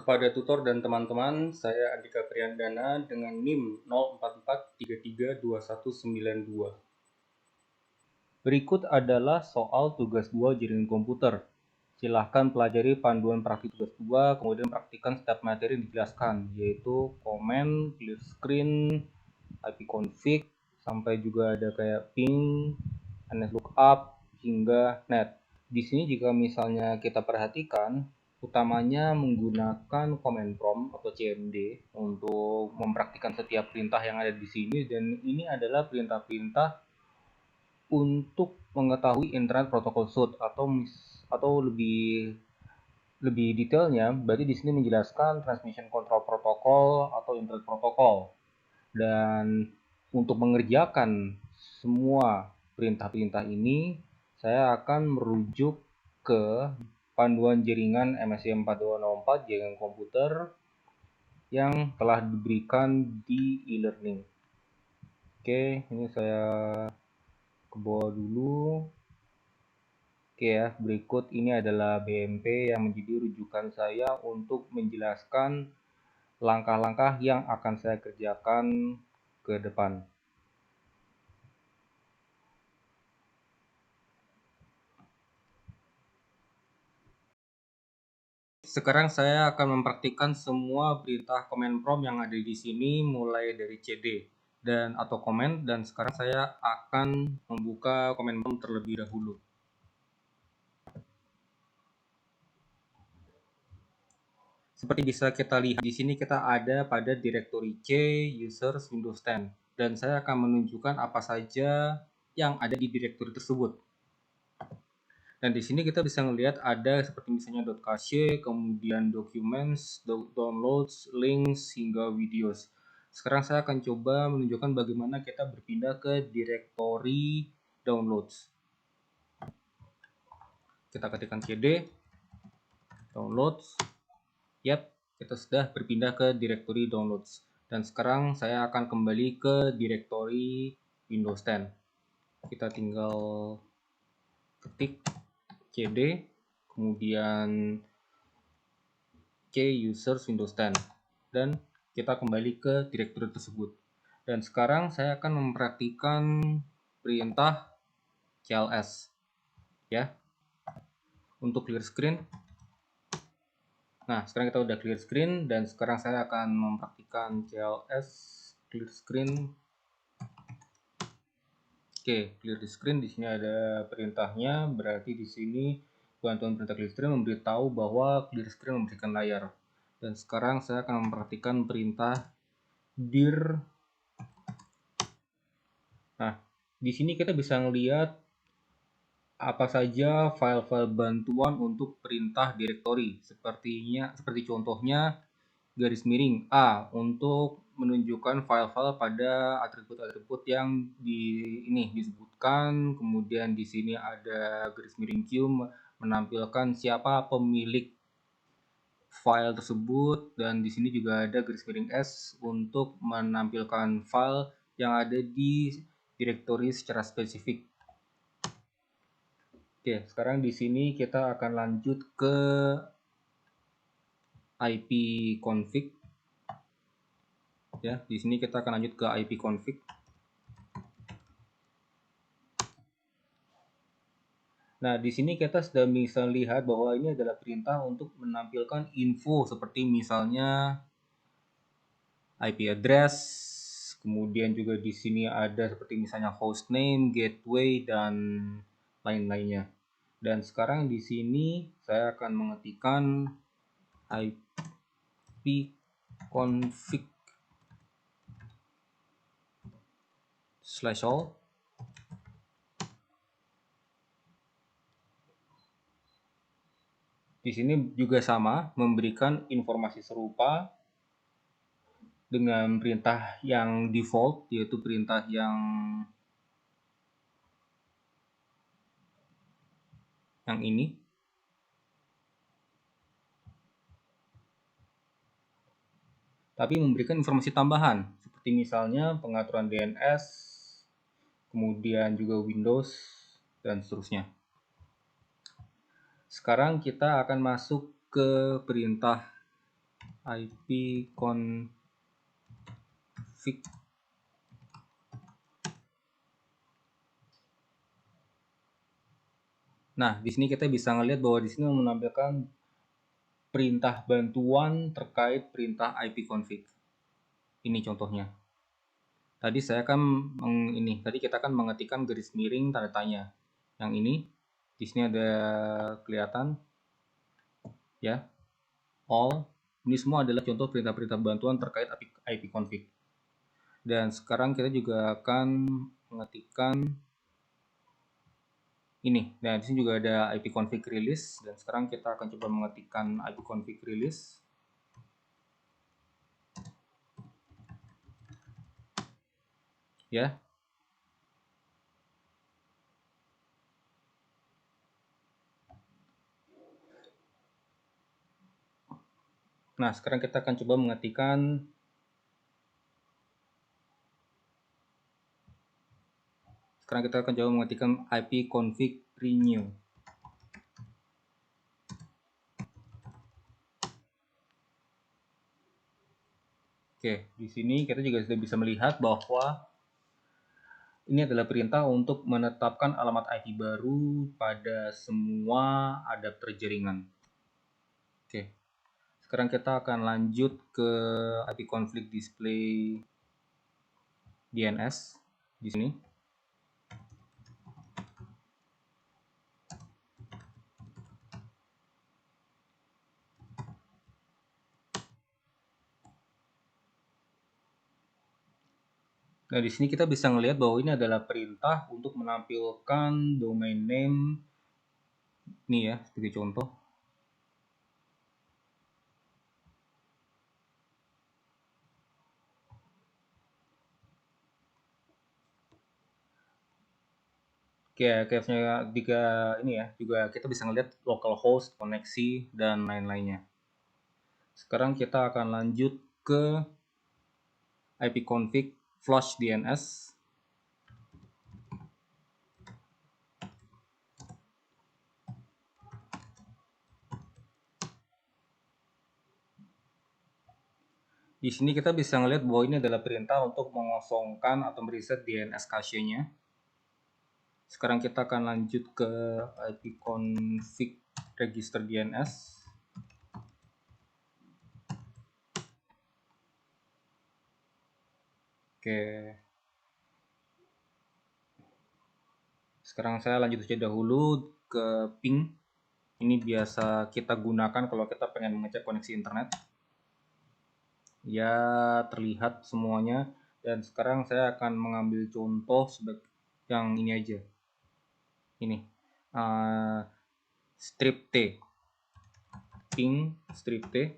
Kepada tutor dan teman-teman, saya Andika Priyandana dengan NIM 044332192. Berikut adalah soal tugas 2 jaringan komputer. Silahkan pelajari panduan praktik tugas 2, kemudian praktikkan setiap materi yang dijelaskan, yaitu komen, clear screen, ipconfig, sampai juga ada kayak ping, nslookup, hingga net. Di sini jika misalnya kita perhatikan, utamanya menggunakan command prompt atau CMD untuk mempraktikkan setiap perintah yang ada di sini, dan ini adalah perintah-perintah untuk mengetahui internet protocol suite atau lebih detailnya berarti di sini menjelaskan transmission control protocol atau internet protocol. Dan untuk mengerjakan semua perintah-perintah ini, saya akan merujuk ke panduan jaringan MSI 4204 jaringan komputer yang telah diberikan di e-learning. Oke, ini saya ke bawah dulu. Oke ya, berikut ini adalah BMP yang menjadi rujukan saya untuk menjelaskan langkah-langkah yang akan saya kerjakan ke depan. Sekarang saya akan mempraktikkan semua perintah command prompt yang ada di sini mulai dari CD dan atau comment, dan sekarang saya akan membuka command prompt terlebih dahulu. Seperti bisa kita lihat di sini kita ada pada directory C users Windows 10, dan saya akan menunjukkan apa saja yang ada di directory tersebut. Dan di sini kita bisa melihat ada seperti misalnya .cache, kemudian documents, downloads, links, hingga videos. Sekarang saya akan coba menunjukkan bagaimana kita berpindah ke directory downloads. Kita ketikkan cd downloads. Yap, kita sudah berpindah ke directory downloads. Dan sekarang saya akan kembali ke directory Windows 10. Kita tinggal ketik cd, kemudian C users Windows 10, dan kita kembali ke directory tersebut. Dan sekarang saya akan mempraktikkan perintah cls ya untuk clear screen. Nah, sekarang kita udah clear screen, dan sekarang saya akan mempraktikkan cls clear screen. Oke, clear the screen. Di sini ada perintahnya, berarti di sini bantuan perintah clear screen memberitahu bahwa clear screen memberikan layar. Dan sekarang saya akan mempraktikkan perintah dir. Nah, di sini kita bisa melihat apa saja file-file bantuan untuk perintah directory. Seperti contohnya garis miring A untuk menunjukkan file-file pada atribut-atribut yang disebutkan. Kemudian di sini ada garis miring Q menampilkan siapa pemilik file tersebut, dan di sini juga ada garis miring S untuk menampilkan file yang ada di directory secara spesifik. Oke, sekarang di sini kita akan lanjut ke ipconfig. Ya, di sini kita akan lanjut ke ipconfig. Nah, di sini kita sudah bisa lihat bahwa ini adalah perintah untuk menampilkan info seperti misalnya IP address, kemudian juga di sini ada seperti misalnya hostname, gateway, dan lain-lainnya. Dan sekarang di sini saya akan mengetikkan ipconfig/all. Di sini juga sama, memberikan informasi serupa dengan perintah yang default, yaitu perintah yang ini. Tapi memberikan informasi tambahan, seperti misalnya pengaturan DNS, kemudian juga Windows, dan seterusnya. Sekarang kita akan masuk ke perintah ipconfig. Nah, di sini kita bisa ngelihat bahwa di sini menampilkan perintah bantuan terkait perintah ipconfig. Ini contohnya. Tadi kita kan mengetikkan garis miring tanda tanya. Yang ini di sini ada kelihatan ya. All ini semua adalah contoh perintah-perintah bantuan terkait ipconfig. Dan sekarang kita juga akan mengetikkan ini. Nah, di sini juga ada ipconfig release, dan sekarang kita akan coba mengetikkan ipconfig release. Ya. Nah, sekarang kita akan coba mengetikkan ipconfig renew. Oke, di sini kita juga sudah bisa melihat bahwa ini adalah perintah untuk menetapkan alamat IP baru pada semua adapter jaringan. Oke, sekarang kita akan lanjut ke ipconfig display DNS di sini. Nah, di sini kita bisa melihat bahwa ini adalah perintah untuk menampilkan domain name nih ya, sebagai contoh. Case-nya ini ya, juga kita bisa melihat localhost, koneksi, dan lain-lainnya. Sekarang kita akan lanjut ke ipconfig flush DNS. Di sini kita bisa melihat bahwa ini adalah perintah untuk mengosongkan atau mereset DNS cache-nya. Sekarang kita akan lanjut ke ipconfig register DNS. Oke. Sekarang saya lanjut saja dahulu ke ping. Ini biasa kita gunakan kalau kita pengen mengecek koneksi internet. Ya, terlihat semuanya. Dan sekarang saya akan mengambil contoh sebagai yang ini aja. Ini. Strip T. Ping strip T.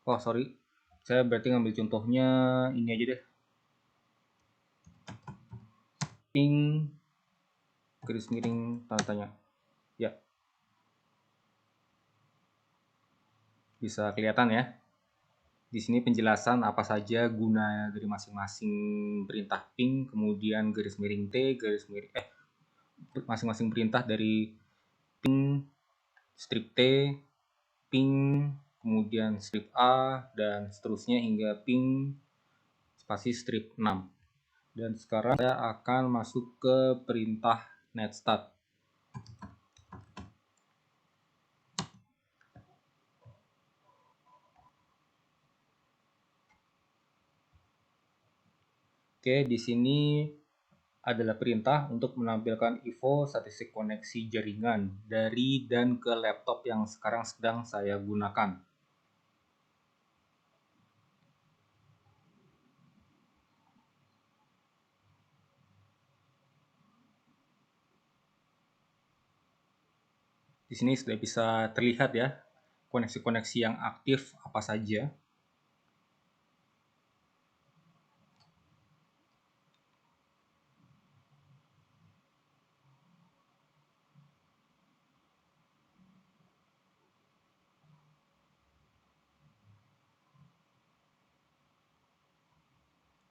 Oh, sorry. Saya berarti ngambil contohnya ini aja deh. Ping garis miring tanda tanya. Ya. Bisa kelihatan ya. Di sini penjelasan apa saja guna dari masing-masing perintah ping, kemudian garis miring T, garis miring masing-masing perintah dari ping, strip T, ping, kemudian strip A, dan seterusnya hingga ping spasi strip 6. Dan sekarang saya akan masuk ke perintah netstat. Oke, di sini adalah perintah untuk menampilkan info statistik koneksi jaringan dari dan ke laptop yang sekarang sedang saya gunakan. Di sini sudah bisa terlihat ya, koneksi-koneksi yang aktif apa saja.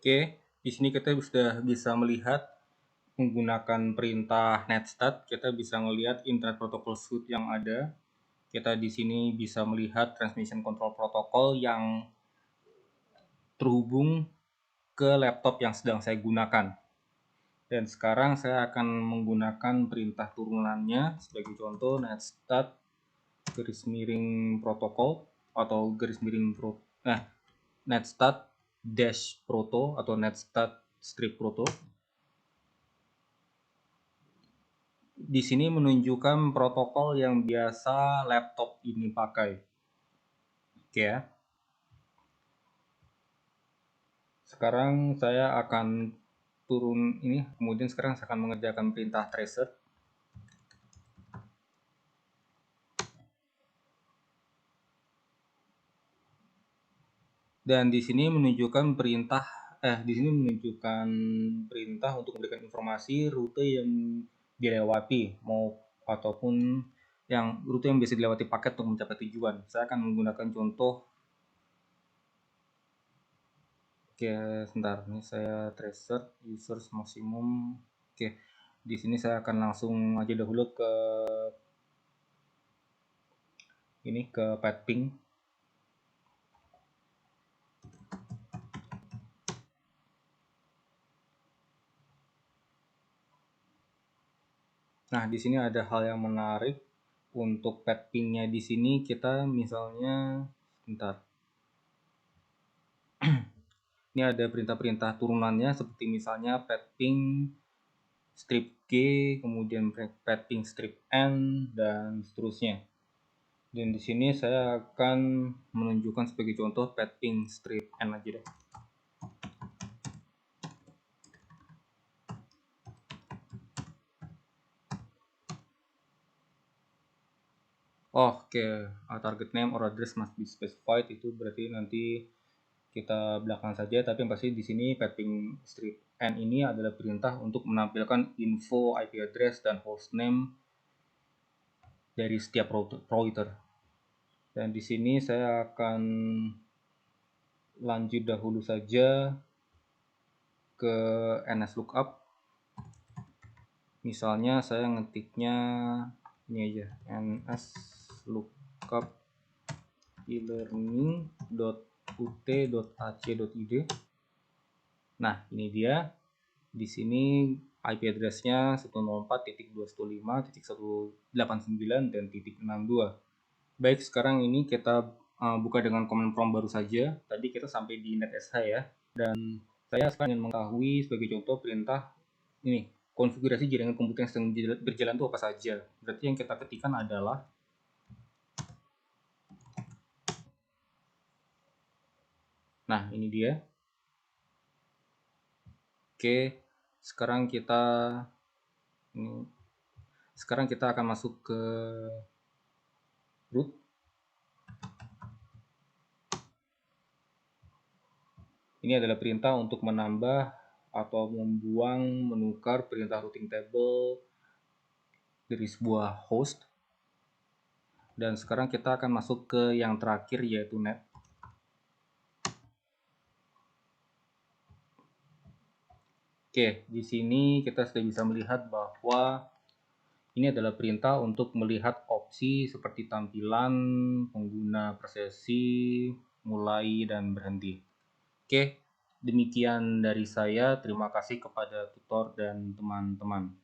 Oke, di sini kita sudah bisa melihat menggunakan perintah netstat, kita bisa melihat internet protocol suite yang ada. kita di sini bisa melihat transmission control protocol yang terhubung ke laptop yang sedang saya gunakan. Dan sekarang saya akan menggunakan perintah turunannya sebagai contoh netstat garis miring protokol atau garis miring netstat dash proto atau netstat strip proto. Di sini menunjukkan protokol yang biasa laptop ini pakai. Oke ya. Sekarang saya akan turun ini, kemudian sekarang saya akan mengerjakan perintah tracer. Dan di sini menunjukkan perintah untuk memberikan informasi rute yang dilewati ataupun rute yang biasa dilewati paket untuk mencapai tujuan. Saya akan menggunakan contoh. Oke, sebentar. Ini saya tracer users maksimum. Oke. Di sini saya akan langsung aja dahulu ke pad ping. Nah, di sini ada hal yang menarik untuk pad ping-nya. Di sini kita misalnya sebentar. Ini ada perintah-perintah turunannya seperti misalnya pad ping strip G, kemudian pad ping strip N, dan seterusnya. Dan di sini saya akan menunjukkan sebagai contoh pad ping strip N aja deh. Oke, target name or address must be specified, itu berarti nanti kita belakang saja, tapi yang pasti di sini pad ping strip N ini adalah perintah untuk menampilkan info IP address dan hostname dari setiap router. Dan di sini saya akan lanjut dahulu saja ke NSLOOKUP. Misalnya saya ngetiknya ini aja, NSLOOKUP e-learning.ut.ac.id. Nah, ini dia. Di sini IP address-nya 104.215.189 dan .62. Baik, sekarang ini kita buka dengan command prompt baru saja. Tadi kita sampai di netsh ya. Dan saya sekarang ingin mengetahui sebagai contoh perintah ini, konfigurasi jaringan komputer yang sedang berjalan itu apa saja. Berarti yang kita ketikkan adalah nah, ini dia. Oke, sekarang kita akan masuk ke root. Ini adalah perintah untuk menambah atau membuang, menukar perintah routing table dari sebuah host. Dan sekarang kita akan masuk ke yang terakhir, yaitu net. Oke, di sini kita sudah bisa melihat bahwa ini adalah perintah untuk melihat opsi seperti tampilan, pengguna, prosesi, mulai, dan berhenti. Oke, demikian dari saya. Terima kasih kepada tutor dan teman-teman.